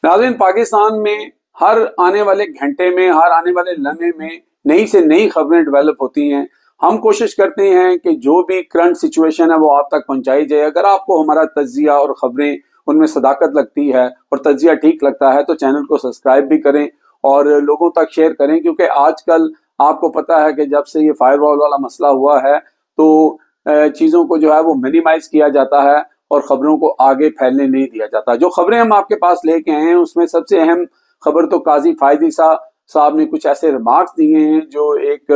नाज़रीन, पाकिस्तान में हर आने वाले घंटे में, हर आने वाले लम्हे में नई से नई खबरें डेवलप होती हैं। हम कोशिश करते हैं कि जो भी करंट सिचुएशन है वो आप तक पहुंचाई जाए। अगर आपको हमारा तज्जिया और खबरें उनमें सदाकत लगती है और तज्जिया ठीक लगता है तो चैनल को सब्सक्राइब भी करें और लोगों तक शेयर करें, क्योंकि आजकल आपको पता है कि जब से ये फायरवॉल वाला मसला हुआ है तो चीज़ों को जो है वो मिनिमाइज किया जाता है और खबरों को आगे फैलने नहीं दिया जाता। जो खबरें हम आपके पास लेके आए हैं उसमें सबसे अहम खबर तो काजी फायद ईसा साहब ने कुछ ऐसे रिमार्क्स दिए हैं जो एक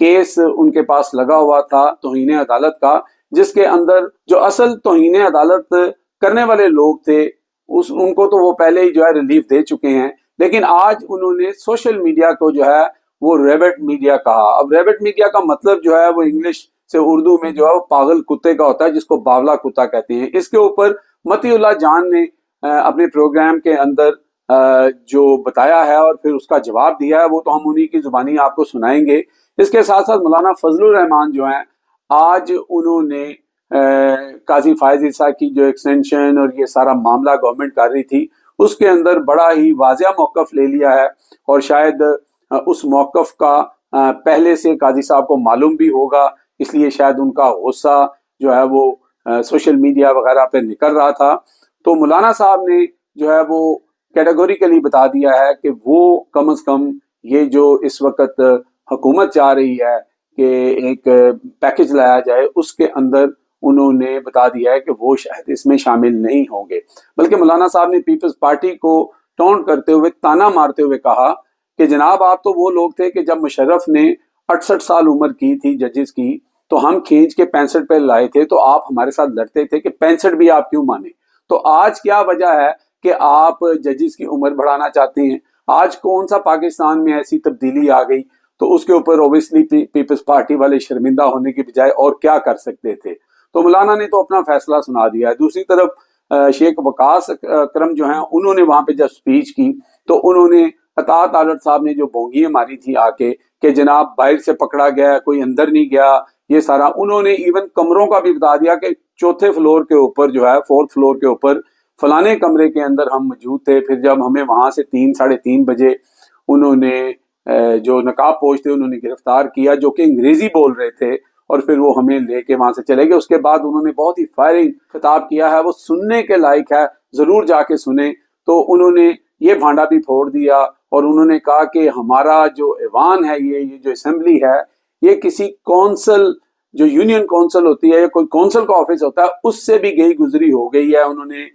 केस उनके पास लगा हुआ था तौहीन अदालत का, जिसके अंदर जो असल तौहीन अदालत करने वाले लोग थे उनको तो वो पहले ही जो है रिलीफ दे चुके हैं, लेकिन आज उन्होंने सोशल मीडिया को जो है वो रैबिट मीडिया कहा। अब रैबिट मीडिया का मतलब जो है वो इंग्लिश से उर्दू में जो है वो पागल कुत्ते का होता है, जिसको बावला कुत्ता कहते हैं। इसके ऊपर मतीउल्लाह जान ने अपने प्रोग्राम के अंदर जो बताया है और फिर उसका जवाब दिया है वो तो हम उन्हीं की जुबानी आपको सुनाएंगे। इसके साथ साथ मौलाना फजलुर रहमान जो हैं आज उन्होंने काजी फायद ईसा की जो एक्सटेंशन और ये सारा मामला गवर्नमेंट कर रही थी उसके अंदर बड़ा ही वाज़िया मौक़िफ़ ले लिया है और शायद उस मौक़िफ़ का पहले से काजी साहब को मालूम भी होगा, इसलिए शायद उनका गुस्सा जो है वो सोशल मीडिया वगैरह पे निकल रहा था। तो मौलाना साहब ने जो है वो कैटेगोरिकली बता दिया है कि वो कम से कम ये जो इस वक्त हुकूमत चाह रही है कि एक पैकेज लाया जाए उसके अंदर उन्होंने बता दिया है कि वो शायद इसमें शामिल नहीं होंगे। बल्कि मौलाना साहब ने पीपल्स पार्टी को टॉन्ट करते हुए, ताना मारते हुए कहा कि जनाब आप तो वो लोग थे कि जब मुशर्रफ ने 68 साल उम्र की थी जजेस की तो हम खींच के 65 पे लाए थे, तो आप हमारे साथ लड़ते थे कि 65 भी आप क्यों माने। तो आज क्या वजह है कि आप जजेस की उम्र बढ़ाना चाहते हैं? आज कौन सा पाकिस्तान में ऐसी तब्दीली आ गई? तो उसके ऊपर ओबियसली पीपल्स पार्टी वाले शर्मिंदा होने की बजाय और क्या कर सकते थे। तो मौलाना ने तो अपना फैसला सुना दिया है। दूसरी तरफ शेख वकास अकरम जो हैं उन्होंने वहां पे जब स्पीच की तो उन्होंने अतात आलट साहब ने जो बोंगियां मारी थी आके कि जनाब बाहर से पकड़ा गया, कोई अंदर नहीं गया, ये सारा उन्होंने इवन कमरों का भी बता दिया कि चौथे फ्लोर के ऊपर जो है, फोर्थ फ्लोर के ऊपर फलाने कमरे के अंदर हम मौजूद थे। फिर जब हमें वहां से 3-3:30 बजे उन्होंने जो नकाब पोश थे उन्होंने गिरफ्तार किया जो कि अंग्रेजी बोल रहे थे और फिर वो हमें लेके वहां से चले गए। उसके बाद उन्होंने बहुत ही फायरिंग खिताब किया है, वो सुनने के लायक है, जरूर जाके सुने। तो उन्होंने ये भांडा भी फोड़ दिया और उन्होंने कहा कि हमारा जो ऐवान है, ये जो असेंबली है, ये किसी कौंसल, जो यूनियन कौंसल होती है या कोई कौंसल का ऑफिस होता है, उससे भी गई गुजरी हो गई है। उन्होंने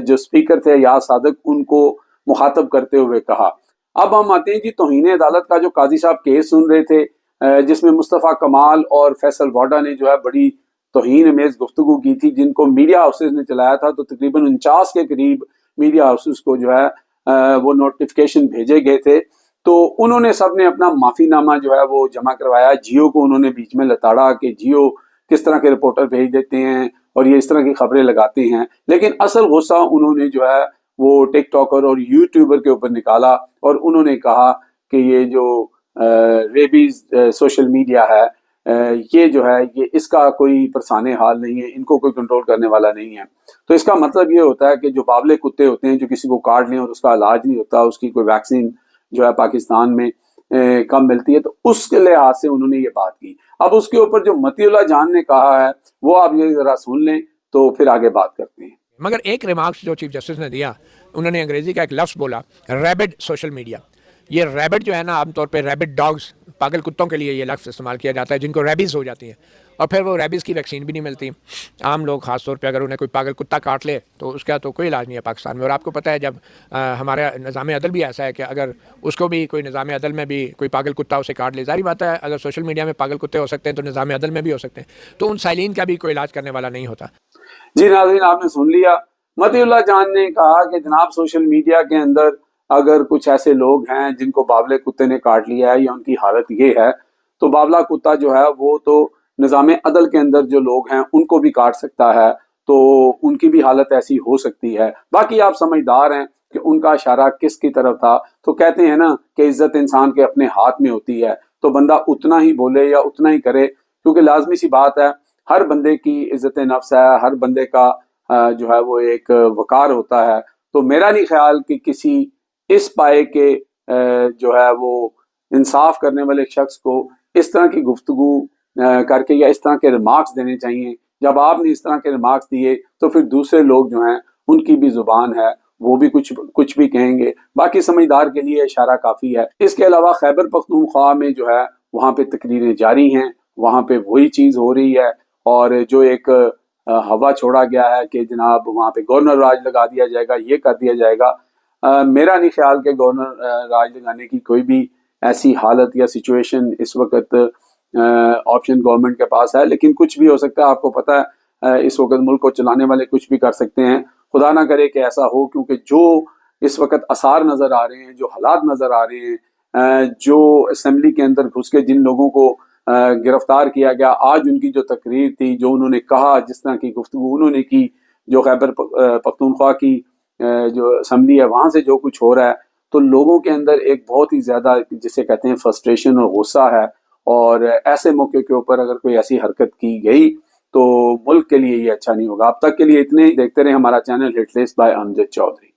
जो स्पीकर थे याद सादक उनको मुखातब करते हुए कहा। अब हम आते हैं जी तौहीन अदालत का जो काजी साहब केस सुन रहे थे जिसमें मुस्तफ़ा कमाल और फैसल वाडा ने जो है बड़ी तौहीन अमेज गुफ्तगू की थी, जिनको मीडिया हाउसेज ने चलाया था। तो तकरीबन 49 के करीब मीडिया हाउसेज को जो है वो नोटिफिकेशन भेजे गए थे। तो उन्होंने सब ने अपना माफीनामा जो है वो जमा करवाया। जियो को उन्होंने बीच में लताड़ा कि जियो किस तरह के रिपोर्टर भेज देते हैं और ये इस तरह की खबरें लगाते हैं, लेकिन असल गुस्सा उन्होंने जो है वो टिकटॉकर और यूट्यूबर के ऊपर निकाला और उन्होंने कहा कि ये जो रेबीज सोशल मीडिया है ये जो है ये इसका कोई परसाने हाल नहीं है, इनको कोई कंट्रोल करने वाला नहीं है। तो इसका मतलब ये होता है कि जो बावले कुत्ते होते हैं जो किसी को काट लें और उसका इलाज नहीं होता, उसकी कोई वैक्सीन जो है पाकिस्तान में कम मिलती है, तो उसके लिहाज से उन्होंने ये बात की। अब उसके ऊपर जो मतीउल्लाह जान ने कहा है वो आप ये जरा सुन लें तो फिर आगे बात करते हैं। मगर एक रिमार्क्स जो चीफ जस्टिस ने दिया, उन्होंने अंग्रेजी का एक लफ्ज़ बोला, रैबिड सोशल मीडिया। ये रैबिड जो है ना, आमतौर पे रैबिड डॉग्स, पागल कुत्तों के लिए ये लफ्ज़ इस्तेमाल किया जाता है जिनको रैबीज़ हो जाती है और फिर वो रैबीज़ की वैक्सीन भी नहीं मिलती। आम लोग ख़ास तौर पे अगर उन्हें कोई पागल कुत्ता काट ले तो उसका तो कोई इलाज नहीं है पाकिस्तान में। और आपको पता है जब हमारा निज़ाम अदल भी ऐसा है कि अगर उसको भी कोई निज़ाम अदल में भी कोई पागल कुत्ता उसे काट ले, ज़ाहिर बात है अगर सोशल मीडिया में पागल कुत्ते हो सकते हैं तो निज़ाम अदल में भी हो सकते हैं, तो उन साइलिन का भी कोई इलाज करने वाला नहीं होता। जी नाज़रीन, आपने सुन लिया। मतीउल्लाह जान ने कहा कि जनाब सोशल मीडिया के अंदर अगर कुछ ऐसे लोग हैं जिनको बावले कुत्ते ने काट लिया है या उनकी हालत ये है, तो बावला कुत्ता जो है वो तो निज़ाम अदल के अंदर जो लोग हैं उनको भी काट सकता है, तो उनकी भी हालत ऐसी हो सकती है। बाकी आप समझदार हैं कि उनका इशारा किसकी तरफ था। तो कहते हैं ना कि इज्जत इंसान के अपने हाथ में होती है, तो बंदा उतना ही बोले या उतना ही करे, क्योंकि लाजमी सी बात है हर बंदे की इज्जत नफ्स है, हर बंदे का जो है वो एक वकार होता है। تو میرا نہیں خیال کہ کسی اس پائے کے جو ہے وہ انصاف کرنے والے شخص کو اس طرح کی گفتگو کر کے یا اس طرح کے ریمارکس دینے چاہیے. جب آپ نے اس طرح کے ریمارکس دیے تو پھر دوسرے لوگ جو ہیں ان کی بھی زبان ہے, وہ بھی کچھ بھی کہیں گے. باقی سمجھدار کے لیے اشارہ کافی ہے. اس کے علاوہ خیبر پختونخوا میں جو ہے وہاں پہ تقریریں جاری ہیں, وہاں پہ وہی چیز ہو رہی ہے, اور جو ایک ہوا چھوڑا گیا ہے کہ جناب وہاں پہ گورنر راج لگا دیا جائے گا, یہ کر دیا جائے گا. میرا نہیں خیال کہ گورنر راج لگانے کی کوئی بھی ایسی حالت یا سچویشن اس وقت آپشن گورنمنٹ کے پاس ہے, لیکن کچھ بھی ہو سکتا ہے. آپ کو پتہ ہے اس وقت ملک کو چلانے والے کچھ بھی کر سکتے ہیں. خدا نہ کرے کہ ایسا ہو, کیونکہ جو اس وقت آثار نظر آ رہے ہیں, جو حالات نظر آ رہے ہیں, جو اسمبلی کے اندر گھس کے جن لوگوں کو گرفتار کیا گیا, آج ان کی جو تقریر تھی, جو انہوں نے کہا, جس طرح کی گفتگو انہوں نے کی, جو خیبر پختونخوا کی جو اسمبلی ہے وہاں سے جو کچھ ہو رہا ہے, تو لوگوں کے اندر ایک بہت ہی زیادہ جسے کہتے ہیں فرسٹریشن اور غصہ ہے. اور ایسے موقع کے اوپر اگر کوئی ایسی حرکت کی گئی تو ملک کے لیے یہ اچھا نہیں ہوگا. اب تک کے لیے اتنے. دیکھتے رہیں ہمارا channel hit list by Amjad Chaudhry.